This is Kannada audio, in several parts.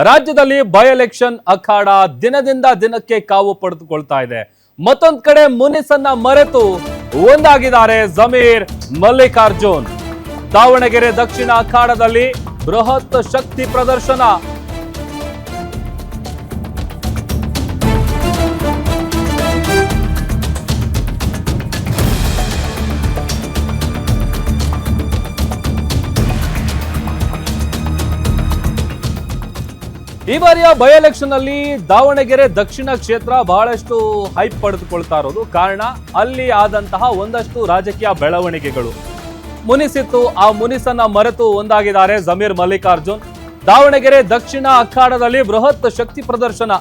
ರಾಜ್ಯದಲ್ಲಿ ಬೈ ಎಲೆಕ್ಷನ್ ಅಖಾಡ ದಿನದಿಂದ ದಿನಕ್ಕೆ ಕಾವು ಪಡೆದುಕೊಳ್ತಾ ಇದೆ. ಮತ್ತೊಂದ್ ಕಡೆ ಮುನಿಸನ್ನ ಮರೆತು ಒಂದಾಗಿದ್ದಾರೆ ಜಮೀರ್ ಮಲ್ಲಿಕಾರ್ಜುನ್. ದಾವಣಗೆರೆ ದಕ್ಷಿಣ ಅಖಾಡದಲ್ಲಿ ಬೃಹತ್ ಶಕ್ತಿ ಪ್ರದರ್ಶನ. ಈ ಬಾರಿಯ ಬೈ ಎಲೆಕ್ಷನ್ ಅಲ್ಲಿ ದಾವಣಗೆರೆ ದಕ್ಷಿಣ ಕ್ಷೇತ್ರ ಬಹಳಷ್ಟು ಹೈಪ್ ಪಡೆದುಕೊಳ್ತಾ ಇರೋದು ಕಾರಣ ಅಲ್ಲಿ ಆದಂತಹ ಒಂದಷ್ಟು ರಾಜಕೀಯ ಬೆಳವಣಿಗೆಗಳು. ಮುನಿಸಿತ್ತು, ಆ ಮುನಿಸನ್ನ ಮರೆತು ಒಂದಾಗಿದ್ದಾರೆ ಜಮೀರ್ ಮಲ್ಲಿಕಾರ್ಜುನ್. ದಾವಣಗೆರೆ ದಕ್ಷಿಣ ಅಖಾಡದಲ್ಲಿ ಬೃಹತ್ ಶಕ್ತಿ ಪ್ರದರ್ಶನ.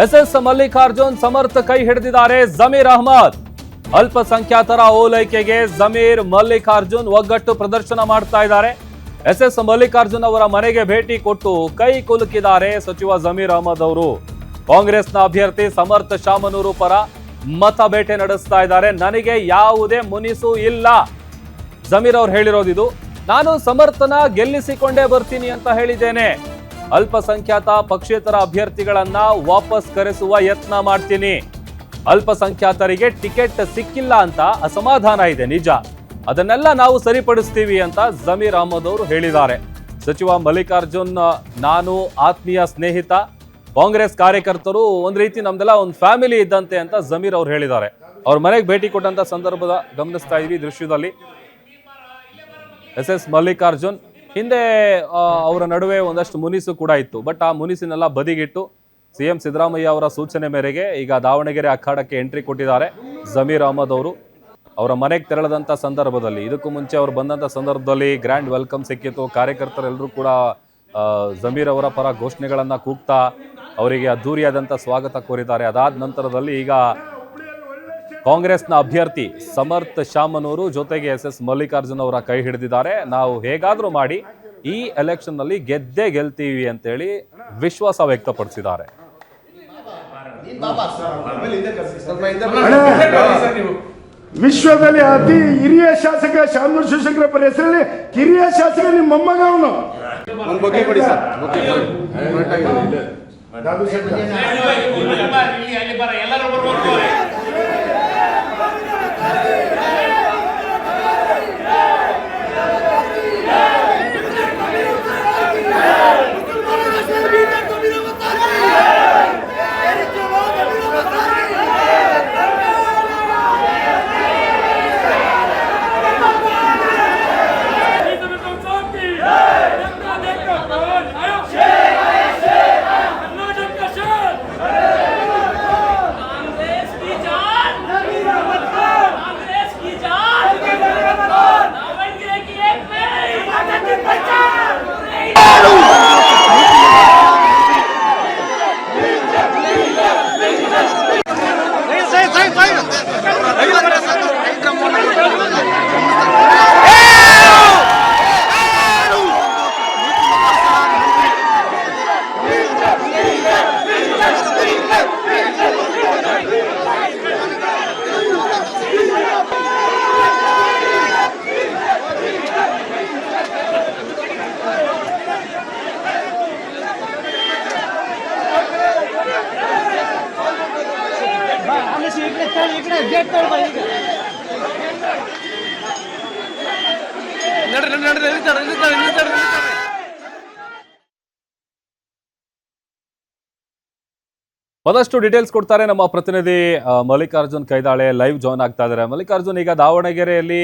ಎಸ್ ಮಲ್ಲಿಕಾರ್ಜುನ್ ಸಮರ್ಥ ಕೈ ಹಿಡಿದಿದ್ದಾರೆ ಜಮೀರ್ ಅಹ್ಮದ್. ಅಲ್ಪಸಂಖ್ಯಾತರ ಓಲೈಕೆಗೆ ಜಮೀರ್ ಮಲ್ಲಿಕಾರ್ಜುನ್ ಒಗ್ಗಟ್ಟು ಪ್ರದರ್ಶನ ಮಾಡ್ತಾ ಇದ್ದಾರೆ. ಎಸ್ ಮಲ್ಲಿಕಾರ್ಜುನ್ ಅವರ ಮನೆಗೆ ಭೇಟಿ ಕೊಟ್ಟು ಕೈ ಕುಲುಕಿದ್ದಾರೆ ಸಚಿವ ಜಮೀರ್ ಅಹ್ಮದ್ ಅವರು. ಕಾಂಗ್ರೆಸ್ನ ಅಭ್ಯರ್ಥಿ ಸಮರ್ಥ ಶಾಮನೂರು ಪರ ಮತ ಬೇಟೆ ನಡೆಸ್ತಾ ಇದ್ದಾರೆ. ನನಗೆ ಯಾವುದೇ ಮುನಿಸು ಇಲ್ಲ, ಜಮೀರ್ ಅವ್ರು ಹೇಳಿರೋದಿದು. ನಾನು ಸಮರ್ಥನ ಗೆಲ್ಲಿಸಿಕೊಂಡೇ ಬರ್ತೀನಿ ಅಂತ ಹೇಳಿದ್ದೇನೆ. ಅಲ್ಪಸಂಖ್ಯಾತ ಪಕ್ಷೇತರ ಅಭ್ಯರ್ಥಿಗಳನ್ನ ವಾಪಸ್ ಕರೆಸುವ ಯತ್ನ ಮಾಡ್ತೀನಿ. ಅಲ್ಪಸಂಖ್ಯಾತರಿಗೆ ಟಿಕೆಟ್ ಸಿಕ್ಕಿಲ್ಲ ಅಂತ ಅಸಮಾಧಾನ ಇದೆ, ನಿಜ. ಅದನ್ನೆಲ್ಲ ನಾವು ಸರಿಪಡಿಸ್ತೀವಿ ಅಂತ ಜಮೀರ್ ಅಹ್ಮದ್ ಅವರು ಹೇಳಿದ್ದಾರೆ. ಸಚಿವ ಮಲ್ಲಿಕಾರ್ಜುನ್ ನಾನು ಆತ್ಮೀಯ ಸ್ನೇಹಿತ, ಕಾಂಗ್ರೆಸ್ ಕಾರ್ಯಕರ್ತರು ಒಂದ್ ರೀತಿ ನಮ್ದೆಲ್ಲ ಒಂದು ಫ್ಯಾಮಿಲಿ ಇದ್ದಂತೆ ಅಂತ ಜಮೀರ್ ಅವ್ರು ಹೇಳಿದ್ದಾರೆ. ಅವ್ರ ಮನೆಗೆ ಭೇಟಿ ಕೊಟ್ಟಂತ ಸಂದರ್ಭದ ಗಮನಿಸ್ತಾ ಇದೀವಿ ದೃಶ್ಯದಲ್ಲಿ. ಎಸ್ ಮಲ್ಲಿಕಾರ್ಜುನ್ ಹಿಂದೆ ಅವರ ನಡುವೆ ಒಂದಷ್ಟು ಮುನಿಸು ಕೂಡ ಇತ್ತು. ಬಟ್ ಆ ಮುನಿಸಿನೆಲ್ಲ ಬದಿಗಿಟ್ಟು ಸಿಎಂ ಸಿದ್ದರಾಮಯ್ಯ ಅವರ ಸೂಚನೆ ಮೇರೆಗೆ ಈಗ ದಾವಣಗೆರೆ ಅಖಾಡಕ್ಕೆ ಎಂಟ್ರಿ ಕೊಟ್ಟಿದ್ದಾರೆ ಜಮೀರ್ ಅಹ್ಮದ್ ಅವರು. ಅವರ ಮನೆಗೆ ತೆರಳದಂತ ಸಂದರ್ಭದಲ್ಲಿ, ಇದಕ್ಕೂ ಮುಂಚೆ ಅವರು ಬಂದಂತ ಸಂದರ್ಭದಲ್ಲಿ ಗ್ರ್ಯಾಂಡ್ ವೆಲ್ಕಮ್ ಸಿಕ್ಕಿತ್ತು. ಕಾರ್ಯಕರ್ತರೆಲ್ಲರೂ ಕೂಡ ಜಮೀರ್ ಅವರ ಪರ ಘೋಷಣೆಗಳನ್ನ ಕೂಗ್ತಾ ಅವರಿಗೆ ಅದ್ದೂರಿಯಾದಂತ ಸ್ವಾಗತ ಕೋರಿದ್ದಾರೆ. ಅದಾದ ನಂತರದಲ್ಲಿ ಈಗ ಕಾಂಗ್ರೆಸ್ನ ಅಭ್ಯರ್ಥಿ ಸಮರ್ಥ ಶಾಮನೂರು ಜೊತೆಗೆ ಎಸ್ ಮಲ್ಲಿಕಾರ್ಜುನ್ ಅವರ ಕೈ ಹಿಡಿದಿದ್ದಾರೆ. ನಾವು ಹೇಗಾದ್ರೂ ಮಾಡಿ ಈ ಎಲೆಕ್ಷನ್ ನಲ್ಲಿ ಗೆದ್ದೇ ಗೆಲ್ತೀವಿ ಅಂತೇಳಿ ವಿಶ್ವಾಸ ವ್ಯಕ್ತಪಡಿಸಿದ್ದಾರೆ. ವಿಶ್ವದಲ್ಲಿ ಅತಿ ಹಿರಿಯ ಶಾಸಕ ಶಾಮನೂರು ಶಿವಶಂಕರಪ್ಪರ ಹೆಸರಲ್ಲಿ ಕಿರಿಯ ಶಾಸಕ ನಿಮ್ಮ ಮೊಮ್ಮಗ ಅವನು. ಮತ್ತಷ್ಟು ಡೀಟೇಲ್ಸ್ ಕೊಡ್ತಾರೆ ನಮ್ಮ ಪ್ರತಿನಿಧಿ ಮಲ್ಲಿಕಾರ್ಜುನ್ ಕೈದಾಳೆ. ಲೈವ್ ಜಾಯ್ನ್ ಆಗ್ತಾ ಇದ್ದಾರೆ. ಮಲ್ಲಿಕಾರ್ಜುನ್, ಈಗ ದಾವಣಗೆರೆಯಲ್ಲಿ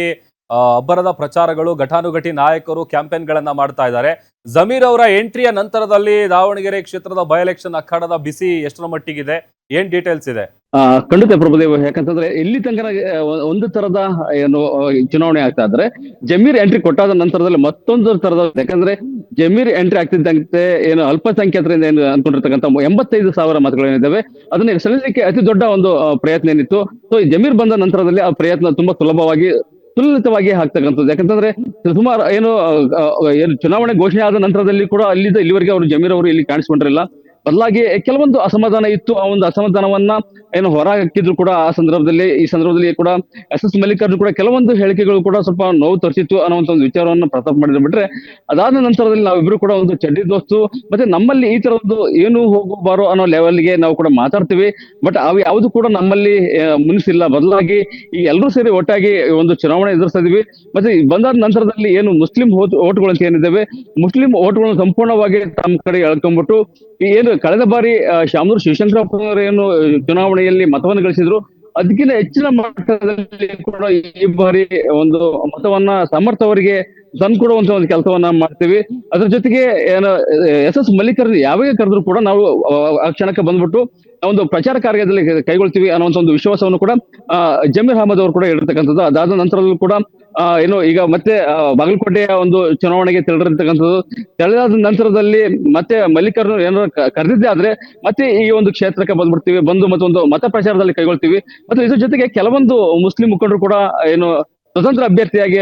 ಅಬ್ಬರದ ಪ್ರಚಾರಗಳು, ಘಟಾನುಘಟಿ ನಾಯಕರು ಕ್ಯಾಂಪೇನ್ಗಳನ್ನ ಮಾಡ್ತಾ ಇದ್ದಾರೆ. ಜಮೀರ್ ಅವರ ಎಂಟ್ರಿಯ ನಂತರದಲ್ಲಿ ದಾವಣಗೆರೆ ಕ್ಷೇತ್ರದ ಬೈ ಎಲೆಕ್ಷನ್ ಅಖಾಡದ ಬಿಸಿ ಎಷ್ಟರ ಮಟ್ಟಿಗಿದೆ, ಏನ್ ಡೀಟೇಲ್ಸ್ ಇದೆ? ಖಂಡಿತ ಪ್ರಭುದೇವ್, ಯಾಕಂತಂದ್ರೆ ಇಲ್ಲಿ ತನಕ ಒಂದು ತರದ ಏನು ಚುನಾವಣೆ ಆಗ್ತಾ ಇದ್ರೆ ಜಮೀರ್ ಎಂಟ್ರಿ ಕೊಟ್ಟಾದ ನಂತರದಲ್ಲಿ ಮತ್ತೊಂದು ತರದ, ಯಾಕಂದ್ರೆ ಜಮೀರ್ ಎಂಟ್ರಿ ಆಗ್ತಿದ್ದಂತೆ ಏನು ಅಲ್ಪಸಂಖ್ಯಾತರಿಂದ ಏನು ಅನ್ಕೊಂಡಿರ್ತಕ್ಕಂಥ 85,000 ಮತಗಳೇನಿದ್ದಾವೆ ಅದನ್ನ ಸಲ್ಲಿಸಲಿಕ್ಕೆ ಅತಿ ದೊಡ್ಡ ಒಂದು ಪ್ರಯತ್ನ ಏನಿತ್ತು. ಸೊ ಜಮೀರ್ ಬಂದ ನಂತರದಲ್ಲಿ ಆ ಪ್ರಯತ್ನ ತುಂಬಾ ಸುಲಲಿತವಾಗಿ ಆಗ್ತಕ್ಕಂಥದ್ದು. ಯಾಕಂತಂದ್ರೆ ಸುಮಾರು ಏನು ಚುನಾವಣೆ ಘೋಷಣೆ ಆದ ನಂತರದಲ್ಲಿ ಕೂಡ ಇಲ್ಲಿವರೆಗೆ ಅವರು ಜಮೀರ್ ಅವರು ಇಲ್ಲಿ ಕಾಣಿಸ್ಕೊಂಡಿರಲಿಲ್ಲ. ಬದಲಾಗಿ ಕೆಲವೊಂದು ಅಸಮಾಧಾನ ಇತ್ತು. ಆ ಒಂದು ಅಸಮಾಧಾನವನ್ನ ಏನು ಹೊರ ಹಾಕಿದ್ರು ಕೂಡ ಈ ಸಂದರ್ಭದಲ್ಲಿ ಕೂಡ ಎಸ್ ಮಲ್ಲಿಕಾರ್ಜುನ್ ಕೂಡ ಕೆಲವೊಂದು ಹೇಳಿಕೆಗಳು ಕೂಡ ಸ್ವಲ್ಪ ನೋವು ತರಿಸಿತ್ತು ಅನ್ನುವಂತ ಒಂದು ವಿಚಾರವನ್ನು ಪ್ರಸ್ತಾಪ ಮಾಡಿದ್ರು. ಬಿಟ್ರೆ ಅದಾದ ನಂತರದಲ್ಲಿ ನಾವಿಬ್ರು ಕೂಡ ಒಂದು ಚಡ್ಡಿ ದೋಸ್ತು, ಮತ್ತೆ ನಮ್ಮಲ್ಲಿ ಈ ತರದ್ದು ಏನು ಹೋಗಬಾರೋ ಅನ್ನೋ ಲೆವೆಲ್ಗೆ ನಾವು ಕೂಡ ಮಾತಾಡ್ತೀವಿ. ಬಟ್ ಅವು ಯಾವುದು ಕೂಡ ನಮ್ಮಲ್ಲಿ ಮುನಿಸಿಲ್ಲ. ಬದಲಾಗಿ ಈ ಎಲ್ಲರೂ ಸೇರಿ ಒಟ್ಟಾಗಿ ಒಂದು ಚುನಾವಣೆ ಎದುರಿಸ್ತಾ ಇದೀವಿ. ಮತ್ತೆ ಬಂದಾದ ನಂತರದಲ್ಲಿ ಏನು ಮುಸ್ಲಿಂ ಓಟ್ಗಳು ಅಂತ ಏನಿದ್ದಾವೆ, ಮುಸ್ಲಿಂ ಓಟ್ಗಳನ್ನು ಸಂಪೂರ್ಣವಾಗಿ ತಮ್ಮ ಕಡೆ ಎಳ್ಕೊಂಡ್ಬಿಟ್ಟು ಏನು ಕಳೆದ ಬಾರಿ ಶಾಮನೂರು ಶಿವಶಂಕರಪ್ಪ ಅವರು ಏನು ಚುನಾವಣೆಯಲ್ಲಿ ಮತವನ್ನು ಗಳಿಸಿದ್ರು, ಅದಕ್ಕಿಂತ ಹೆಚ್ಚಿನ ಮಟ್ಟದಲ್ಲಿ ಕೂಡ ಈ ಬಾರಿ ಒಂದು ಮತವನ್ನ ಸಮರ್ಥವರಿಗೆ ತಂದ್ಕೊಡುವಂತ ಒಂದು ಕೆಲಸವನ್ನ ಮಾಡ್ತೀವಿ. ಅದ್ರ ಜೊತೆಗೆ ಏನು ಎಸ್ ಮಲ್ಲಿಕಾರ್ಜುನ್ ಯಾವಾಗ ಕರೆದ್ರು ಕೂಡ ನಾವು ಆ ಕ್ಷಣಕ್ಕೆ ಬಂದ್ಬಿಟ್ಟು ಒಂದು ಪ್ರಚಾರ ಕಾರ್ಯದಲ್ಲಿ ಕೈಗೊಳ್ತೀವಿ ಅನ್ನುವಂತ ಒಂದು ವಿಶ್ವಾಸವನ್ನು ಕೂಡ ಜಮೀರ್ ಅಹಮದ್ ಅವರು ಕೂಡ ಹೇಳಿರ್ತಕ್ಕಂಥದ್ದು. ಅದಾದ ನಂತರದಲ್ಲೂ ಕೂಡ ಏನು ಈಗ ಮತ್ತೆ ಬಾಗಲಕೋಟೆಯ ಒಂದು ಚುನಾವಣೆಗೆ ತೆರಳಿದ ನಂತರದಲ್ಲಿ ಮತ್ತೆ ಮಲ್ಲಿಕಾರ್ಜುನ್ ಏನಾದ್ರು ಕರೆದಿದ್ದೆ ಆದ್ರೆ ಮತ್ತೆ ಈ ಒಂದು ಕ್ಷೇತ್ರಕ್ಕೆ ಬಂದ್ಬಿಡ್ತೀವಿ, ಬಂದು ಮತ್ತೊಂದು ಮತ ಪ್ರಚಾರದಲ್ಲಿ ಕೈಗೊಳ್ತೀವಿ. ಮತ್ತು ಇದ್ರ ಜೊತೆಗೆ ಕೆಲವೊಂದು ಮುಸ್ಲಿಂ ಮುಖಂಡರು ಕೂಡ ಏನು ಸ್ವತಂತ್ರ ಅಭ್ಯರ್ಥಿಯಾಗಿ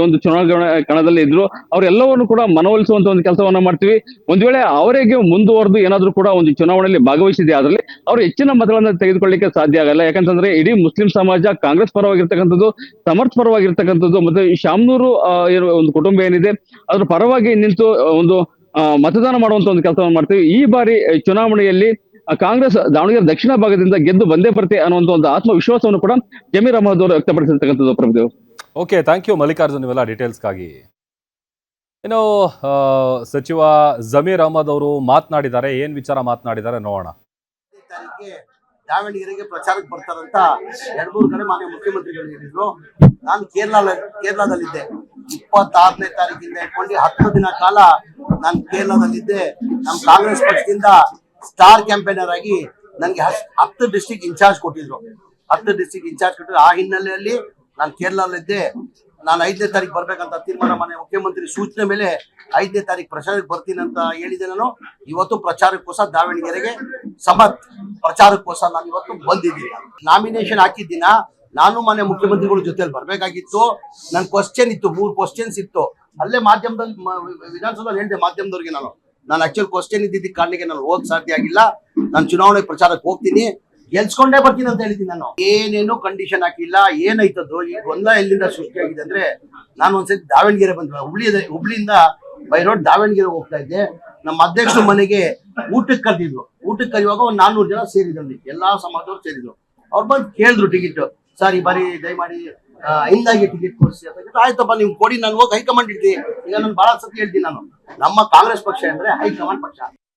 ಒಂದು ಚುನಾವಣಾ ಕಣದಲ್ಲಿ ಇದ್ರು, ಅವರೆಲ್ಲವನ್ನು ಕೂಡ ಮನವೊಲಿಸುವಂತ ಒಂದು ಕೆಲಸವನ್ನ ಮಾಡ್ತೀವಿ. ಒಂದ್ ವೇಳೆ ಅವರಿಗೆ ಮುಂದುವರೆದು ಏನಾದ್ರೂ ಕೂಡ ಒಂದು ಚುನಾವಣೆಯಲ್ಲಿ ಭಾಗವಹಿಸಿದೆ ಆದ್ರೆ ಅವರು ಹೆಚ್ಚಿನ ಮತಗಳನ್ನ ತೆಗೆದುಕೊಳ್ಳಿಕ್ಕೆ ಸಾಧ್ಯ ಆಗಲ್ಲ. ಯಾಕಂತಂದ್ರೆ ಇಡೀ ಮುಸ್ಲಿಂ ಸಮಾಜ ಕಾಂಗ್ರೆಸ್ ಪರವಾಗಿರ್ತಕ್ಕಂಥದ್ದು, ಸಮರ್ಥ ಪರವಾಗಿರ್ತಕ್ಕಂಥದ್ದು, ಮತ್ತೆ ಈ ಶಾಮನೂರು ಒಂದು ಕುಟುಂಬ ಏನಿದೆ ಅದ್ರ ಪರವಾಗಿ ನಿಂತು ಒಂದು ಮತದಾನ ಮಾಡುವಂತ ಒಂದು ಕೆಲಸವನ್ನು ಮಾಡ್ತೀವಿ. ಈ ಬಾರಿ ಚುನಾವಣೆಯಲ್ಲಿ ಕಾಂಗ್ರೆಸ್ ದಾವಣಗೆರೆ ದಕ್ಷಿಣ ಭಾಗದಿಂದ ಗೆದ್ದು ಬಂದೇ ಬರುತ್ತೆ ಅನ್ನುವಂತ ಒಂದು ಆತ್ಮವಿಶ್ವಾಸವನ್ನು ಕೂಡ ಜಮೀರ್ ಅಹಮದ್ ಅವರು ವ್ಯಕ್ತಪಡಿಸಿರ್ತಕ್ಕಂಥದ್ದು. Prabhudev, okay, thank you Mallikarjun ಇವೆಲ್ಲ ಡೀಟೇಲ್ಸ್ಗಾಗಿ. ಇನ್ನು ಸಚಿವ ಜಮೀರ್ ಅಹಮದ್ ಅವರು ಮಾತನಾಡಿದ್ದಾರೆ. ಏನ್ ವಿಚಾರ ಮಾತನಾಡಿದ್ದಾರೆ ನೋಡೋಣ. ದಾವಣಗೆರೆಗೆ ಪ್ರಚಾರಕ್ಕೆ ಬರ್ತಾರಂತ 2-3 ಕಡೆ ಮಾನ್ಯ ಮುಖ್ಯಮಂತ್ರಿಗಳು ಹೇಳಿದ್ರು. ನಾನು ಕೇರಳದಲ್ಲಿದ್ದೆ 26ನೇ ತಾರೀಕಿಂದ ಇಟ್ಕೊಂಡು 10 ದಿನ ಕಾಲ ನಾನು ಕೇರಳದಲ್ಲಿದ್ದೆ. ನಮ್ಮ ಕಾಂಗ್ರೆಸ್ ಪಕ್ಷದಿಂದ ಸ್ಟಾರ್ ಕ್ಯಾಂಪೇನರ್ ಆಗಿ ನನಗೆ 10 ಡಿಸ್ಟ್ರಿಕ್ಟ್ ಇನ್ಚಾರ್ಜ್ ಕೊಟ್ಟಿದ್ರು. 10 ಡಿಸ್ಟ್ರಿಕ್ಟ್ ಇನ್ಚಾರ್ಜ್ ಕೊಟ್ಟಿದ್ರು. ಆ ಹಿನ್ನೆಲೆಯಲ್ಲಿ ನಾನು ಕೇರಳದಲ್ಲಿದ್ದೆ. ನಾನು 5ನೇ ತಾರೀಕು ಬರ್ಬೇಕಂತ ತೀರ್ಮಾನ ಮಾನ್ಯ ಮುಖ್ಯಮಂತ್ರಿ ಸೂಚನೆ ಮೇಲೆ 5ನೇ ತಾರೀಕು ಪ್ರಚಾರಕ್ಕೆ ಬರ್ತೀನಿ ಅಂತ ಹೇಳಿದೆ. ನಾನು ಇವತ್ತು ಪ್ರಚಾರಕ್ಕೋಸ್ಕರ ದಾವಣಗೆರೆಗೆ ಪ್ರಚಾರಕ್ಕೋಸ್ಕರ ನಾನು ಇವತ್ತು ಬಂದಿದ್ದೀನಿ. ನಾಮಿನೇಷನ್ ಹಾಕಿದ್ದೀನ. ನಾನು ಮಾನ್ಯ ಮುಖ್ಯಮಂತ್ರಿಗಳ ಜೊತೆಲಿ ಬರ್ಬೇಕಾಗಿತ್ತು. ನನ್ನ ಕ್ವಶನ್ ಇತ್ತು, 3 ಕ್ವಶನ್ಸ್ ಇತ್ತು. ಅಲ್ಲೇ ಮಾಧ್ಯಮದಲ್ಲಿ ವಿಧಾನಸೌಧದಲ್ಲಿ ಹೇಳಿದೆ ಮಾಧ್ಯಮದವ್ರಿಗೆ. ನಾನು ಆಕ್ಚುಲ್ ಕ್ವಶನ್ ಇದ್ದಿದ್ದ ಕಾರಣಕ್ಕೆ ನಾನು ಹೋಗಕ್ ಸಾಧ್ಯ ಆಗಿಲ್ಲ. ನಾನು ಚುನಾವಣೆ ಪ್ರಚಾರಕ್ಕೆ ಹೋಗ್ತೀನಿ, ಗೆಲ್ಸ್ಕೊಂಡೇ ಬರ್ತೀನಿ ಅಂತ ಹೇಳಿದ್ದೀನಿ. ನಾನು ಏನೇನು ಕಂಡೀಷನ್ ಹಾಕಿಲ್ಲ. ಏನಾಯ್ತದ್ದು ಈ ಗೊಂದಲ ಎಲ್ಲಿಂದ ಸೃಷ್ಟಿಯಾಗಿದೆ ಅಂದ್ರೆ, ನಾನು ಒಂದ್ಸತಿ ದಾವಣಗೆರೆ ಬಂದ ಹುಬ್ಳಿಯಿಂದ ಬೈ ರೋಡ್ ದಾವಣಗೆರೆ ಹೋಗ್ತಾ ಇದ್ದೆ. ನಮ್ಮ ಅಧ್ಯಕ್ಷರ ಮನೆಗೆ ಊಟಕ್ಕೆ ಕರೆದಿದ್ರು. ಊಟಕ್ಕೆ ಕರೆಯುವಾಗ ಒಂದು 400 ಜನ ಸೇರಿದ್ರು, ಎಲ್ಲಾ ಸಮಾಜದವ್ರು ಸೇರಿದ್ರು. ಅವ್ರು ಬಂದು ಕೇಳಿದ್ರು ಟಿಕೆಟ್, ಸರ್ ಈ ಬಾರಿ ದಯಮಾಡಿ ಹಿಂದಾಗಿ ಟಿಕೆಟ್ ಕೊಡಿಸಿ ಅಂತ. ಆಯ್ತಪ್ಪ ನೀವು ಕೊಡಿ, ನಾನು ಹೋಗಿ ಹೈಕಮಾಂಡ್ ಇಡ್ತೀನಿ. ಈಗ ನಾನು ಬಹಳ ಸತಿ ಹೇಳ್ತೀನಿ, ನಾನು ನಮ್ಮ ಕಾಂಗ್ರೆಸ್ ಪಕ್ಷ ಅಂದ್ರೆ ಹೈಕಮಾಂಡ್ ಪಕ್ಷ.